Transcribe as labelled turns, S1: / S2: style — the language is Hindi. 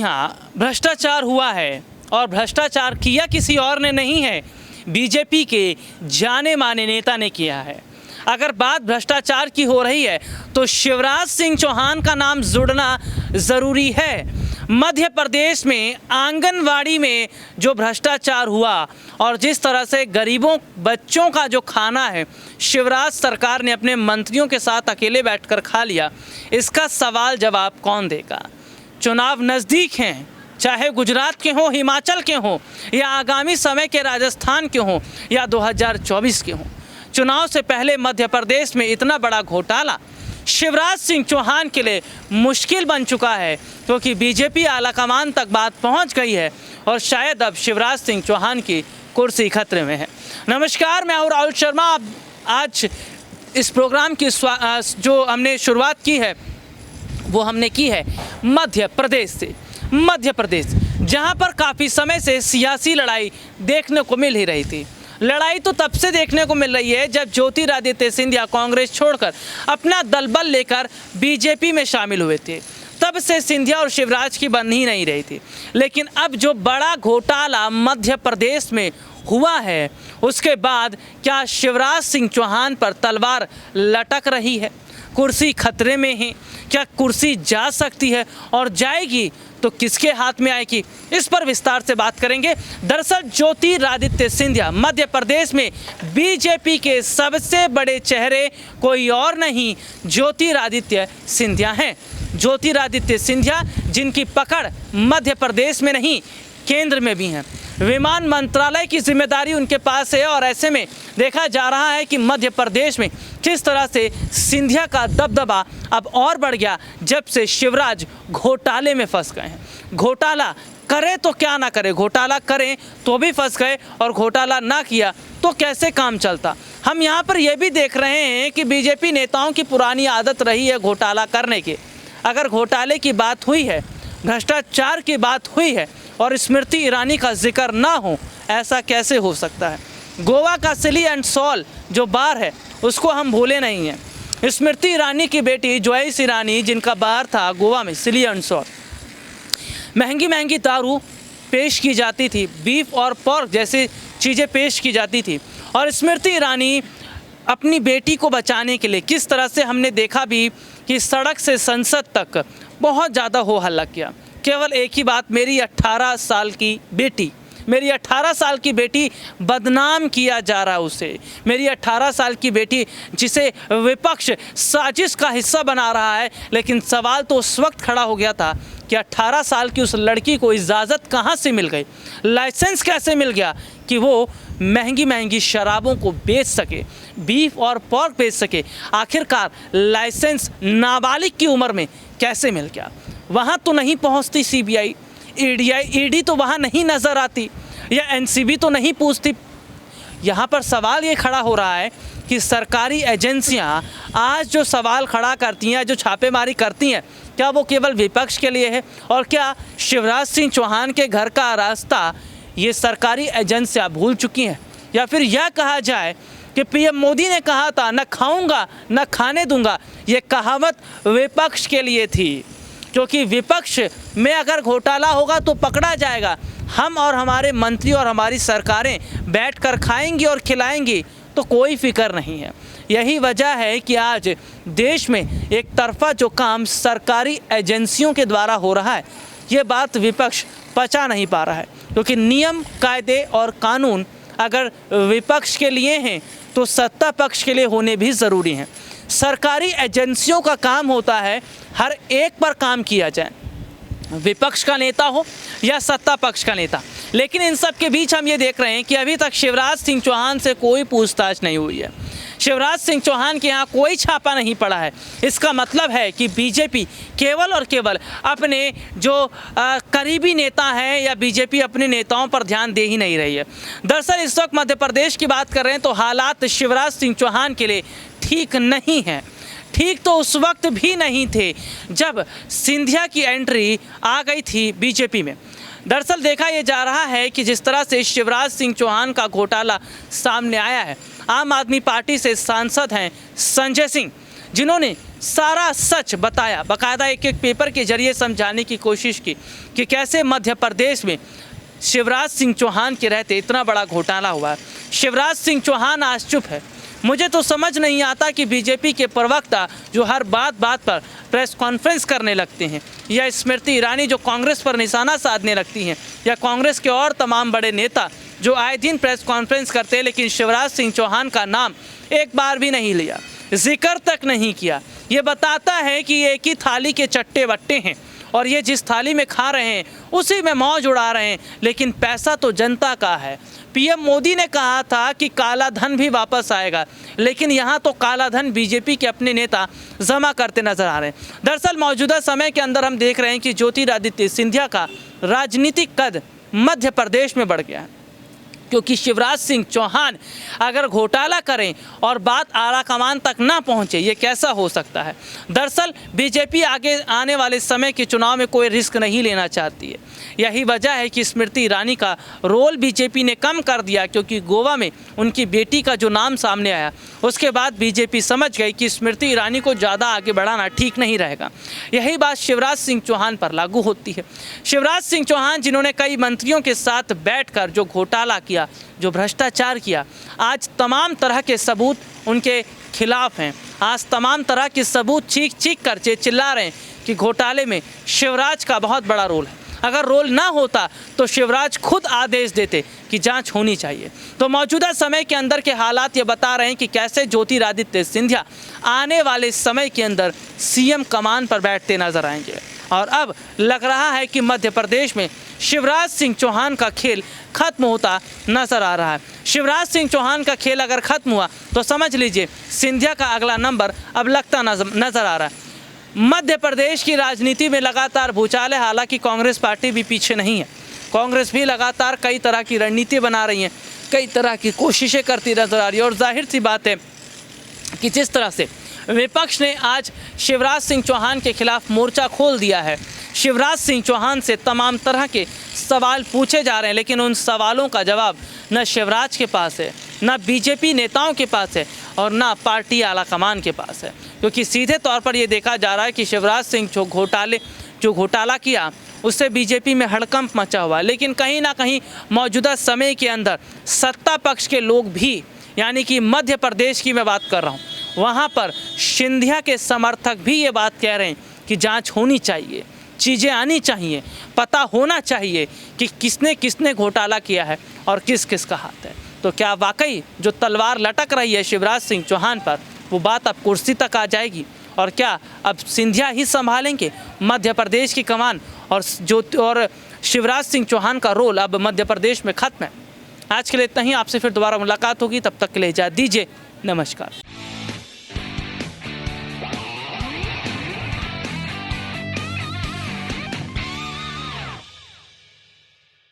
S1: हाँ, भ्रष्टाचार हुआ है और भ्रष्टाचार किया किसी और ने नहीं है, बीजेपी के जाने माने नेता ने किया है। अगर बात भ्रष्टाचार की हो रही है तो शिवराज सिंह चौहान का नाम जुड़ना ज़रूरी है। मध्य प्रदेश में आंगनवाड़ी में जो भ्रष्टाचार हुआ और जिस तरह से गरीबों बच्चों का जो खाना है शिवराज सरकार ने अपने मंत्रियों के साथ अकेले बैठकर खा लिया, इसका सवाल जवाब कौन देगा? चुनाव नज़दीक हैं, चाहे गुजरात के हों, हिमाचल के हों या आगामी समय के राजस्थान के हों या 2024 के हों, चुनाव से पहले मध्य प्रदेश में इतना बड़ा घोटाला शिवराज सिंह चौहान के लिए मुश्किल बन चुका है, क्योंकि बीजेपी आलाकमान तक बात पहुंच गई है और शायद अब शिवराज सिंह चौहान की कुर्सी खतरे में है। नमस्कार, मैं हूं राहुल शर्मा। आज इस प्रोग्राम की जो हमने शुरुआत की है वो हमने की है मध्य प्रदेश से। मध्य प्रदेश जहां पर काफ़ी समय से सियासी लड़ाई देखने को मिल ही रही थी। लड़ाई तो तब से देखने को मिल रही है जब ज्योतिरादित्य सिंधिया कांग्रेस छोड़कर अपना दलबल लेकर बीजेपी में शामिल हुए थे। तब से सिंधिया और शिवराज की बन ही नहीं रही थी। लेकिन अब जो बड़ा घोटाला मध्य प्रदेश में हुआ है उसके बाद क्या शिवराज सिंह चौहान पर तलवार लटक रही है? कुर्सी खतरे में है? क्या कुर्सी जा सकती है और जाएगी तो किसके हाथ में आएगी? इस पर विस्तार से बात करेंगे। दरअसल ज्योतिरादित्य सिंधिया मध्य प्रदेश में बीजेपी के सबसे बड़े चेहरे कोई और नहीं, ज्योतिरादित्य सिंधिया हैं। ज्योतिरादित्य सिंधिया जिनकी पकड़ मध्य प्रदेश में नहीं केंद्र में भी है। विमान मंत्रालय की जिम्मेदारी उनके पास है और ऐसे में देखा जा रहा है कि मध्य प्रदेश में किस तरह से सिंधिया का दबदबा अब और बढ़ गया जब से शिवराज घोटाले में फंस गए हैं। घोटाला करे तो क्या ना करे, घोटाला करें तो भी फंस गए और घोटाला ना किया तो कैसे काम चलता। हम यहाँ पर यह भी देख रहे हैं कि बीजेपी नेताओं की पुरानी आदत रही है घोटाला करने की। अगर घोटाले की बात हुई है, भ्रष्टाचार की बात हुई है और स्मृति ईरानी का जिक्र ना हो, ऐसा कैसे हो सकता है? गोवा का सिली एंड सॉल जो बार है उसको हम भूले नहीं हैं। स्मृति ईरानी की बेटी जोयस ईरानी जिनका बार था गोवा में सिली एंड सॉल, महंगी महंगी दारू पेश की जाती थी, बीफ और पोर्क जैसी चीज़ें पेश की जाती थी और स्मृति ईरानी अपनी बेटी को बचाने के लिए किस तरह से हमने देखा भी कि सड़क से संसद तक बहुत ज़्यादा हो हल्ला किया। केवल एक ही बात, मेरी 18 साल की बेटी, मेरी 18 साल की बेटी बदनाम किया जा रहा है उसे। मेरी 18 साल की बेटी जिसे विपक्ष साजिश का हिस्सा बना रहा है। लेकिन सवाल तो उस वक्त खड़ा हो गया था कि 18 साल की उस लड़की को इजाज़त कहाँ से मिल गई, लाइसेंस कैसे मिल गया कि वो महंगी महंगी शराबों को बेच सके, बीफ और पोर्क बेच सके। आखिरकार लाइसेंस नाबालिग की उम्र में कैसे मिल गया? वहाँ तो नहीं पहुँचती सीबीआई, ईडी तो वहाँ नहीं नज़र आती या एनसीबी तो नहीं पूछती। यहाँ पर सवाल ये खड़ा हो रहा है कि सरकारी एजेंसियाँ आज जो सवाल खड़ा करती हैं, जो छापेमारी करती हैं, क्या वो केवल विपक्ष के लिए है? और क्या शिवराज सिंह चौहान के घर का रास्ता ये सरकारी एजेंसियाँ भूल चुकी हैं? या फिर यह कहा जाए कि पीएम मोदी ने कहा था न खाऊंगा न खाने दूंगा, ये कहावत विपक्ष के लिए थी, क्योंकि विपक्ष में अगर घोटाला होगा तो पकड़ा जाएगा। हम और हमारे मंत्री और हमारी सरकारें बैठकर खाएंगी और खिलाएंगी तो कोई फिक्र नहीं है। यही वजह है कि आज देश में एक तरफा जो काम सरकारी एजेंसियों के द्वारा हो रहा है, ये बात विपक्ष पचा नहीं पा रहा है, क्योंकि नियम, कायदे और कानून अगर विपक्ष के लिए हैं तो सत्ता पक्ष के लिए होने भी ज़रूरी हैं। सरकारी एजेंसियों का काम होता है हर एक पर काम किया जाए, विपक्ष का नेता हो या सत्ता पक्ष का नेता। लेकिन इन सब के बीच हम ये देख रहे हैं कि अभी तक शिवराज सिंह चौहान से कोई पूछताछ नहीं हुई है। शिवराज सिंह चौहान के यहाँ कोई छापा नहीं पड़ा है। इसका मतलब है कि बीजेपी केवल और केवल अपने जो करीबी नेता हैं या बीजेपी अपने नेताओं पर ध्यान दे ही नहीं रही है। दरअसल इस वक्त मध्य प्रदेश की बात कर रहे हैं तो हालात शिवराज सिंह चौहान के लिए ठीक नहीं हैं। ठीक तो उस वक्त भी नहीं थे जब सिंधिया की एंट्री आ गई थी बीजेपी में। दरअसल देखा यह जा रहा है कि जिस तरह से शिवराज सिंह चौहान का घोटाला सामने आया है, आम आदमी पार्टी से सांसद हैं संजय सिंह, जिन्होंने सारा सच बताया, बाकायदा एक एक पेपर के जरिए समझाने की कोशिश की कि कैसे मध्य प्रदेश में शिवराज सिंह चौहान के रहते इतना बड़ा घोटाला हुआ। शिवराज सिंह चौहान आज चुप है। मुझे तो समझ नहीं आता कि बीजेपी के प्रवक्ता जो हर बात पर प्रेस कॉन्फ्रेंस करने लगते हैं, या स्मृति ईरानी जो कांग्रेस पर निशाना साधने लगती हैं, या कांग्रेस के और तमाम बड़े नेता जो आए दिन प्रेस कॉन्फ्रेंस करते हैं, लेकिन शिवराज सिंह चौहान का नाम एक बार भी नहीं लिया, जिक्र तक नहीं किया। ये बताता है कि एक ही थाली के चट्टे बट्टे हैं और ये जिस थाली में खा रहे हैं उसी में मौज उड़ा रहे हैं, लेकिन पैसा तो जनता का है। पीएम मोदी ने कहा था कि काला धन भी वापस आएगा, लेकिन यहाँ तो काला धन बीजेपी के अपने नेता जमा करते नजर आ रहे हैं। दरअसल मौजूदा समय के अंदर हम देख रहे हैं कि ज्योतिरादित्य सिंधिया का राजनीतिक कद मध्य प्रदेश में बढ़ गया है, क्योंकि शिवराज सिंह चौहान अगर घोटाला करें और बात आला कमान तक ना पहुंचे, ये कैसा हो सकता है। दरअसल बीजेपी आगे आने वाले समय के चुनाव में कोई रिस्क नहीं लेना चाहती है। यही वजह है कि स्मृति ईरानी का रोल बीजेपी ने कम कर दिया, क्योंकि गोवा में उनकी बेटी का जो नाम सामने आया उसके बाद बीजेपी समझ गई कि स्मृति ईरानी को ज़्यादा आगे बढ़ाना ठीक नहीं रहेगा। यही बात शिवराज सिंह चौहान पर लागू होती है। शिवराज सिंह चौहान जिन्होंने कई मंत्रियों के साथ बैठकर जो घोटाला किया, जो भ्रष्टाचार किया, आज तमाम तरह के सबूत उनके खिलाफ हैं। आज तमाम तरह के सबूत चीख कर चिल्ला रहे हैं कि घोटाले में शिवराज का बहुत बड़ा रोल है। अगर रोल ना होता तो शिवराज खुद आदेश देते कि जांच होनी चाहिए। तो मौजूदा समय के अंदर के हालात ये बता रहे हैं कि कैसे ज्योतिरादित्य सिंधिया आने वाले समय के अंदर सीएम कमान पर बैठते नजर आएंगे। और अब लग रहा है कि मध्य प्रदेश में शिवराज सिंह चौहान का खेल खत्म होता नजर आ रहा है। शिवराज सिंह चौहान का खेल अगर खत्म हुआ तो समझ लीजिए सिंधिया का अगला नंबर अब लगता नजर आ रहा है। मध्य प्रदेश की राजनीति में लगातार भूचाल है। हालांकि कांग्रेस पार्टी भी पीछे नहीं है। कांग्रेस भी लगातार कई तरह की रणनीति बना रही है, कई तरह की कोशिशें करती नजर आ रही है। और जाहिर सी बात है कि जिस तरह से विपक्ष ने आज शिवराज सिंह चौहान के खिलाफ मोर्चा खोल दिया है, शिवराज सिंह चौहान से तमाम तरह के सवाल पूछे जा रहे हैं, लेकिन उन सवालों का जवाब न शिवराज के पास है, न बीजेपी नेताओं के पास है, और न पार्टी आला कमान के पास है। क्योंकि सीधे तौर पर ये देखा जा रहा है कि शिवराज सिंह जो घोटाला किया उससे बीजेपी में हड़कंप मचा हुआ है। लेकिन कहीं ना कहीं मौजूदा समय के अंदर सत्ता पक्ष के लोग भी, यानी कि मध्य प्रदेश की मैं बात कर रहा हूँ, वहाँ पर सिंधिया के समर्थक भी ये बात कह रहे हैं कि जांच होनी चाहिए, चीज़ें आनी चाहिए, पता होना चाहिए कि किसने किसने घोटाला किया है और किस किस का हाथ है। तो क्या वाकई जो तलवार लटक रही है शिवराज सिंह चौहान पर, वो बात अब कुर्सी तक आ जाएगी? और क्या अब सिंधिया ही संभालेंगे मध्य प्रदेश की कमान, और शिवराज सिंह चौहान का रोल अब मध्य प्रदेश में खत्म है? आज के लिए इतना ही। आपसे फिर दोबारा मुलाकात होगी, तब तक के लिए इजाज़त दीजिए। नमस्कार।